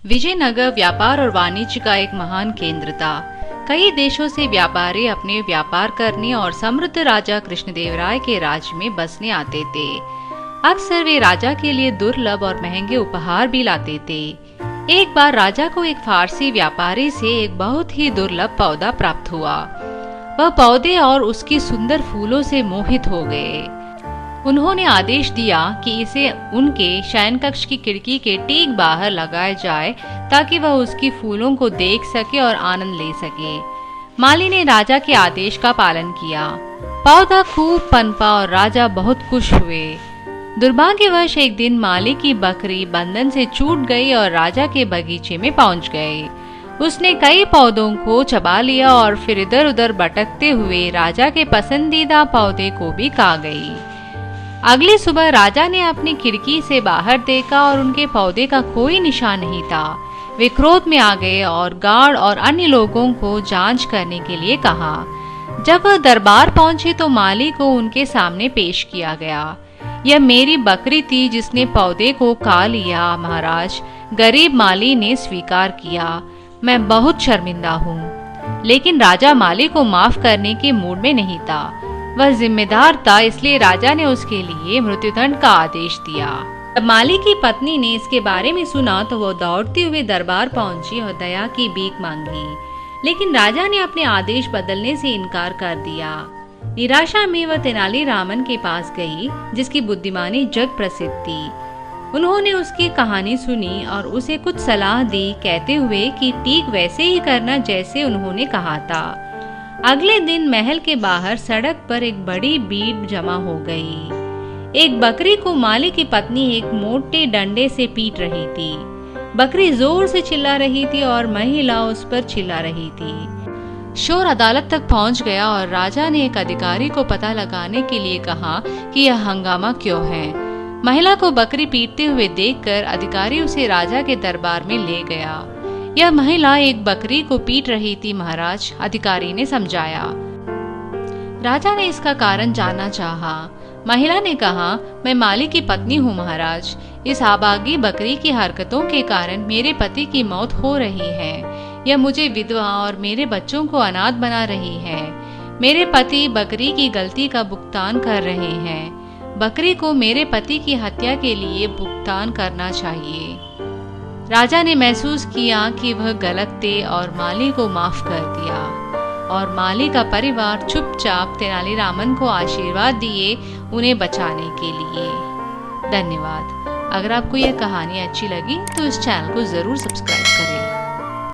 विजयनगर व्यापार और वाणिज्य का एक महान केंद्र था। कई देशों से व्यापारी अपने व्यापार करने और समृद्ध राजा कृष्णदेवराय के राज्य में बसने आते थे। अक्सर वे राजा के लिए दुर्लभ और महंगे उपहार भी लाते थे। एक बार राजा को एक फारसी व्यापारी से एक बहुत ही दुर्लभ पौधा प्राप्त हुआ। वह पौधे और उसकी सुंदर फूलों से मोहित हो गए। उन्होंने आदेश दिया कि इसे उनके शयन कक्ष की खिड़की के ठीक बाहर लगाया जाए ताकि वह उसकी फूलों को देख सके और आनंद ले सके। माली ने राजा के आदेश का पालन किया। पौधा खूब पनपा और राजा बहुत खुश हुए। दुर्भाग्यवश एक दिन माली की बकरी बंधन से छूट गई और राजा के बगीचे में पहुंच गई। उसने कई पौधों को चबा लिया और फिर इधर उधर भटकते हुए राजा के पसंदीदा पौधे को भी खा गई। अगली सुबह राजा ने अपनी खिड़की से बाहर देखा और उनके पौधे का कोई निशान नहीं था। वे क्रोध में आ गए और गार्ड और अन्य लोगों को जांच करने के लिए कहा। जब वह दरबार पहुंचे तो माली को उनके सामने पेश किया गया। यह मेरी बकरी थी जिसने पौधे को खा लिया महाराज, गरीब माली ने स्वीकार किया। मैं बहुत शर्मिंदा हूँ। लेकिन राजा माली को माफ करने के मूड में नहीं था। वह जिम्मेदार था, इसलिए राजा ने उसके लिए मृत्युदंड का आदेश दिया। जब माली की पत्नी ने इसके बारे में सुना तो वो दौड़ते हुए दरबार पहुंची और दया की भीख मांगी। लेकिन राजा ने अपने आदेश बदलने से इनकार कर दिया। निराशा में वह तेनालीरामन के पास गई, जिसकी बुद्धिमानी जग प्रसिद्ध थी। उन्होंने उसकी कहानी सुनी और उसे कुछ सलाह दी, कहते हुए कि ठीक वैसे ही करना जैसे उन्होंने कहा था। अगले दिन महल के बाहर सड़क पर एक बड़ी भीड़ जमा हो गई। एक बकरी को माली की पत्नी एक मोटे डंडे से पीट रही थी। बकरी जोर से चिल्ला रही थी और महिला उस पर चिल्ला रही थी। शोर अदालत तक पहुंच गया और राजा ने एक अधिकारी को पता लगाने के लिए कहा कि यह हंगामा क्यों है। महिला को बकरी पीटते हुए देखकर अधिकारी उसे राजा के दरबार में ले गया। यह महिला एक बकरी को पीट रही थी महाराज, अधिकारी ने समझाया। राजा ने इसका कारण जानना चाहा। महिला ने कहा, मैं माली की पत्नी हूँ महाराज। इस आबागी बकरी की हरकतों के कारण मेरे पति की मौत हो रही है। यह मुझे विधवा और मेरे बच्चों को अनाथ बना रही है। मेरे पति बकरी की गलती का भुगतान कर रहे हैं। बकरी को मेरे पति की हत्या के लिए भुगतान करना चाहिए। राजा ने महसूस किया कि वह गलत थे और माली को माफ कर दिया। और माली का परिवार चुपचाप तेनालीरामन को आशीर्वाद दिए उन्हें बचाने के लिए। धन्यवाद। अगर आपको यह कहानी अच्छी लगी तो इस चैनल को जरूर सब्सक्राइब करें।